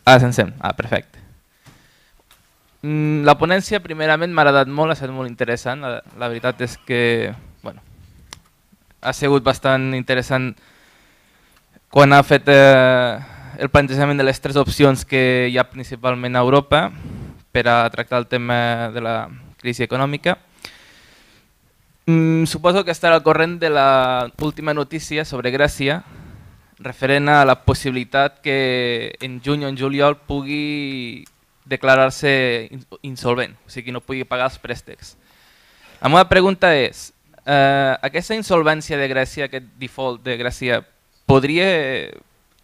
Ah, se'ns sent. Ah, perfecte. La ponència, primerament, m'ha agradat molt, ha estat molt interessant. La veritat és que ha sigut bastant interessant quan ha fet el plantejament de les tres opcions que hi ha principalment a Europa per a tractar el tema de la crisi econòmica. Suposo que estarà al corrent de l'última notícia sobre Grècia referent a la possibilitat que en juny o en juliol pugui declarar-se insolvent, o sigui que no pugui pagar els préstecs. La meva pregunta és, aquesta insolvència de Grècia, aquest default de Grècia, podria,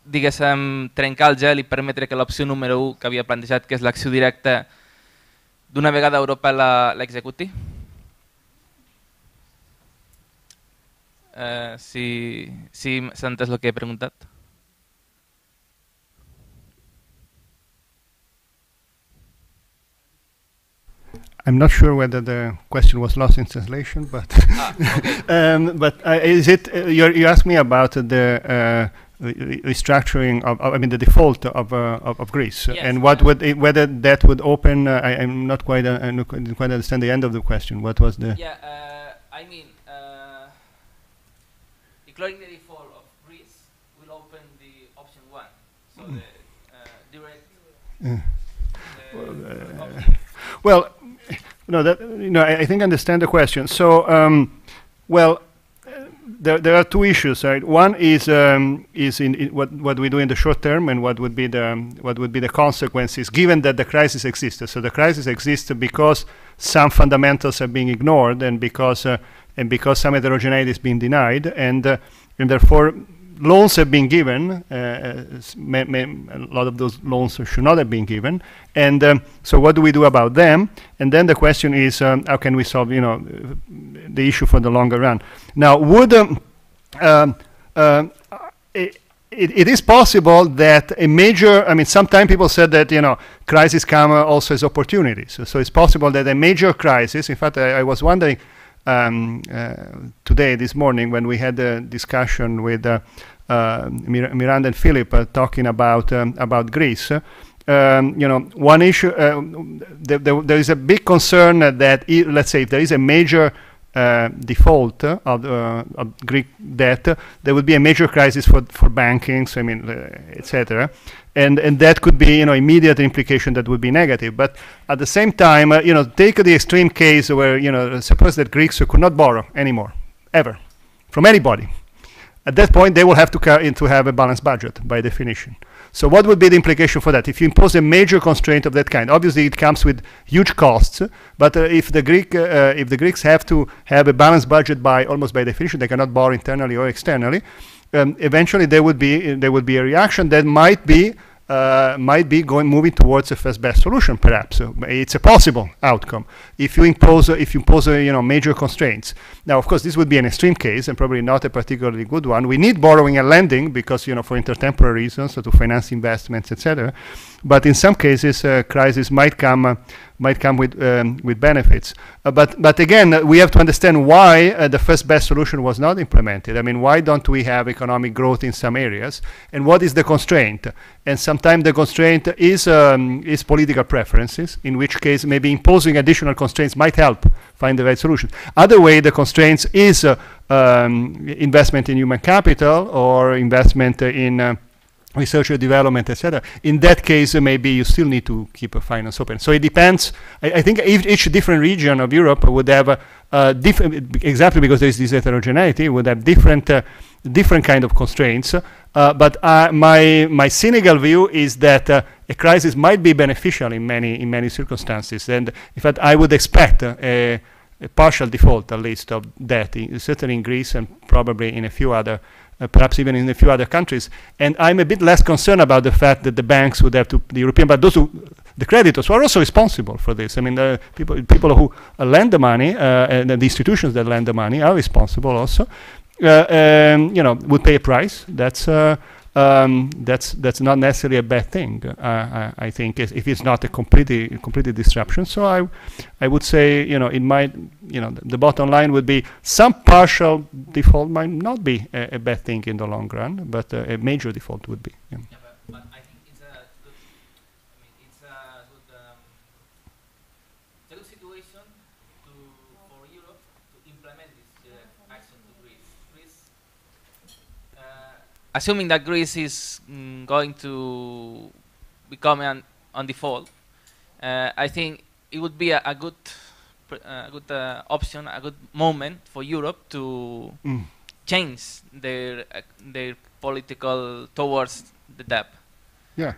diguéssim, trencar el gel i permetre que l'opció número 1 que havia plantejat, que és l'acció directa, d'una vegada Europa l'executi? Si s'ha entès el que he preguntat. I'm not sure whether the question was lost in translation, but is it you asked me about the restructuring of I mean the default of Greece, yes, and what would whether that would open? I'm not quite I didn't quite understand the end of the question. What was the? Yeah, I mean, declaring the default of Greece will open the option 1, so the direct. Well. No, that I think I understand the question. So, there are two issues, right? One is in what we do in the short term, and what would be the consequences, given that the crisis exists. So the crisis exists because some fundamentals are being ignored, and because some heterogeneity is being denied, and therefore loans have been given. A lot of those loans should not have been given, and so what do we do about them? And then the question is, how can we solve, the issue for the longer run? Now, would it is possible that a major, I mean, sometimes people said that crises come also as opportunities. So it's possible that a major crisis. In fact, I was wondering today, this morning, when we had a discussion with Miranda and Philip talking about Greece. One issue, there is a big concern that let's say if there is a major default of Greek debt, there would be a major crisis for banking, so I mean, etc. And that could be immediate implication that would be negative. But at the same time, take the extreme case where suppose that Greeks could not borrow anymore, ever, from anybody. At that point, they will have to have a balanced budget by definition. So what would be the implication for that? If you impose a major constraint of that kind, obviously it comes with huge costs. But if the Greeks have to have a balanced budget almost by definition, they cannot borrow internally or externally. Eventually, there would be a reaction that might be moving towards a first best solution. Perhaps it's a possible outcome if you impose major constraints. Now, of course, this would be an extreme case and probably not a particularly good one. We need borrowing and lending because for intertemporal reasons, so to finance investments, etc. But in some cases, crisis might come with benefits. But again, we have to understand why the first best solution was not implemented. I mean, why don't we have economic growth in some areas? And what is the constraint? And sometimes the constraint is political preferences, in which case maybe imposing additional constraints might help find the right solution. Other way, the constraints is investment in human capital or investment in research and development, etc. In that case, maybe you still need to keep a finance open. So it depends. I think each different region of Europe would have different, exactly because there is this heterogeneity, would have different kind of constraints. But my cynical view is that a crisis might be beneficial in many circumstances. And in fact, I would expect a partial default, at least, of debt, certainly in Greece and probably in a few other. Perhaps even in a few other countries. And I'm a bit less concerned about the fact that the banks would have to, but the creditors who are also responsible for this. I mean, the people who lend the money, and the institutions that lend the money are responsible also, would pay a price. That's not necessarily a bad thing. I think if it's not a completely disruption. So I would say it might the bottom line would be some partial default might not be a bad thing in the long run, but a major default would be. Yeah. Yeah, but I think it's a good good situation for Europe to implement this action to Greece. Assuming that Greece is going to become on default, I think it would be a good option, a good moment for Europe to change their political towards the debt. Yeah.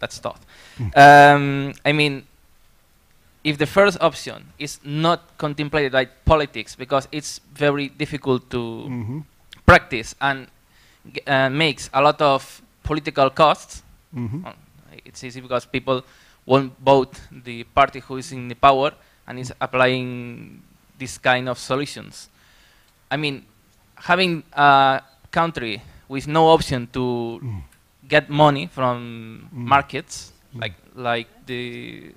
That's tough. I mean, if the first option is not contemplated by politics, because it's very difficult to practice and makes a lot of political costs, it's easy because people won't vote the party who is in the power and is applying this kind of solutions. I mean, having a country with no option to get money from markets, like the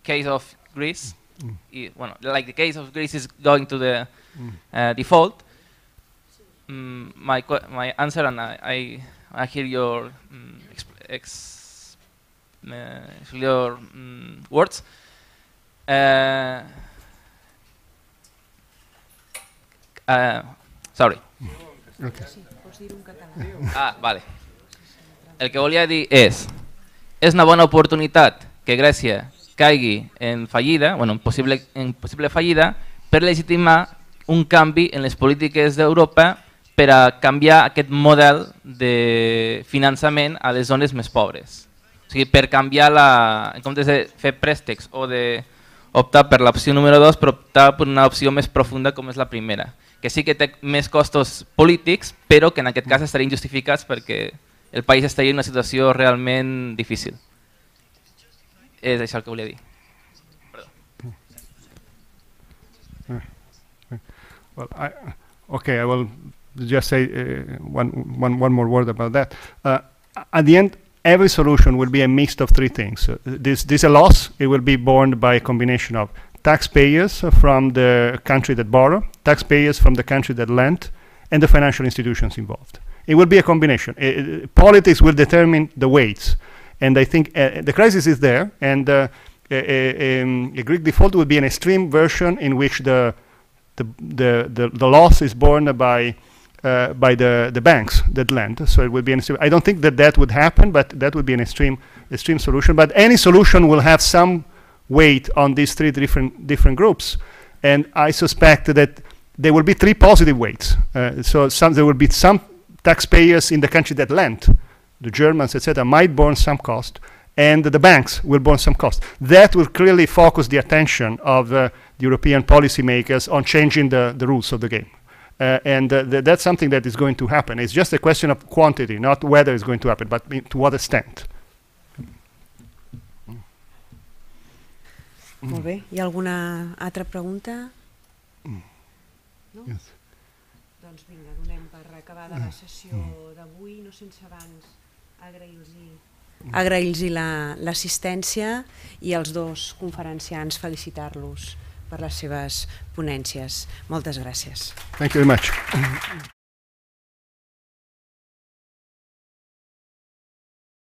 case of Greece, like the case of Greece is going to the default. My answer, and I hear your your words. Sorry. Okay. Vale. El que volia dir és una bona oportunitat que Grècia caigui en fallida, en possible fallida, per legitimar un canvi en les polítiques d'Europa per a canviar aquest model de finançament a les zones més pobres. O sigui, per canviar en comptes de fer préstecs o d'optar per l'opció número 2, per optar per una opció més profunda com és la primera, que sí que té més costos polítics, però que en aquest cas estarien justificats perquè el país estaria en una situació realment difícil. És això el que volia dir. Well, I will just say one more word about that. At the end, every solution will be a mix of three things. This a loss. It will be borne by a combination of taxpayers from the country that borrow, taxpayers from the country that lend, and the financial institutions involved. It will be a combination. Politics will determine the weights, and I think the crisis is there, and a Greek default will be an extreme version in which the loss is borne by the banks that lend. So it will be an extreme. I don't think that would happen, but that would be an extreme solution. But any solution will have some weight on these three different groups, and I suspect that there will be three positive weights. So there will be some taxpayers in the country that lend, the Germans, etc., might borne some cost, and the banks will borne some cost. That will clearly focus the attention of the European policymakers on changing the rules of the game. And that's something that is going to happen. It's just a question of quantity, not whether it's going to happen, but to what extent. Molt bé. Hi ha alguna altra pregunta? No? Yes. Doncs vinga, donem per acabada la sessió d'avui, no sense abans agrair-los l'assistència i als dos conferenciants felicitar-los per les seves ponències. Moltes gràcies. Thank you very much.